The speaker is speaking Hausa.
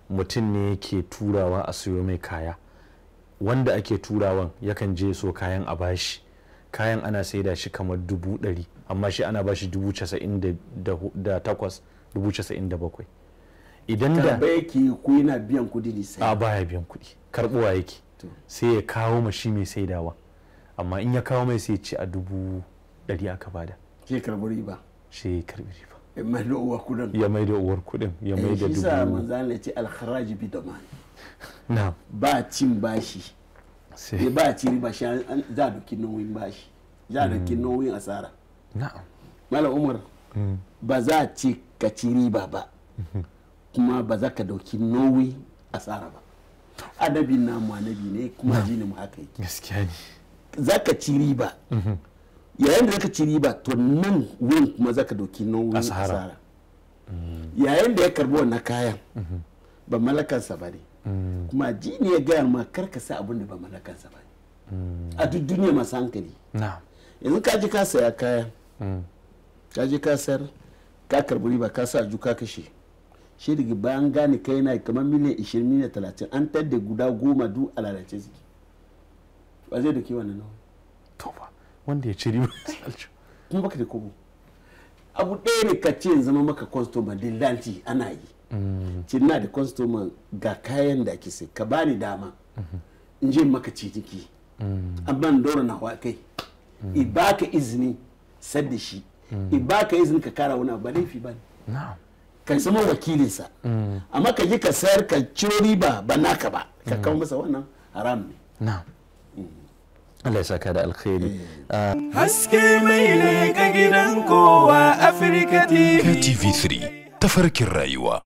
mutum ne ke turawa a siyo mai kaya, wanda ake turawan yakan je so kayan a bashi, kayan ana saida shi kamar 100,000 amma shi ana bashi 98,000 97,000. Idan da yake ku yana biyan kudi ne sai a baya biyan kudi, karbuwa yake sai ya kawo mashi mai saidawa, amma in ya kawo mai sai ci a 100,000 aka bada, shi karbi riba, shi karbi riba, ya mai da uwar kudin, ya mai da uwar kudin, ya mai da dubu. Shi sa manzan ya ce alkharaji bi daman, na ba cin bashi sai ba ci riba, shi za a doki nauyin bashi, za a doki nauyin asara. na'am Malam Umar, ba za a ci ka ci riba ba kuma ba za ka dauki nauyi asara ba. Adabi namu anabi ne kuma jini mu haka yake. Gaskiya ne. Za ka ci riba, yayin da za ka ci riba to nan wurin kuma za ka dauki nauyin asara. Yayin da ya karbi wannan kayan ba malakansa ba ne, kuma jini ya gaya ma karka sa abin da ba malakansa ba ne. A duk duniya masu hankali. Yanzu ka ji ka saya kayan, ka ji ka sayar, ka karbi riba, ka sa ju ka kashe. Shi daga bayan gane kai na kamar miliyan 20 miliyan 30 an tadda guda 10 duk a lalace suke. Ba zai doki wannan nawa. To ba wanda ya ci riba kuma baka da kobo. Abu ɗaya ne ka ce zama maka customer dillanci ana yi. Cin na da customer ga kayan da ake sai ka bani dama in je maka ciniki. Amma dora na wa kai. I baka izini sadda shi. I baka izini ka kara wani ba laifi ba ne. na'am Ka zama wakilinsa, amma ka ji ka sayar ka ciro riba ba naka ba, ka kawo masa wannan haram ne. na'am Allah ya saka da alkhairi. Haske mai ne ga gidan kowa Afirka TV. TV3 tafarkin rayuwa.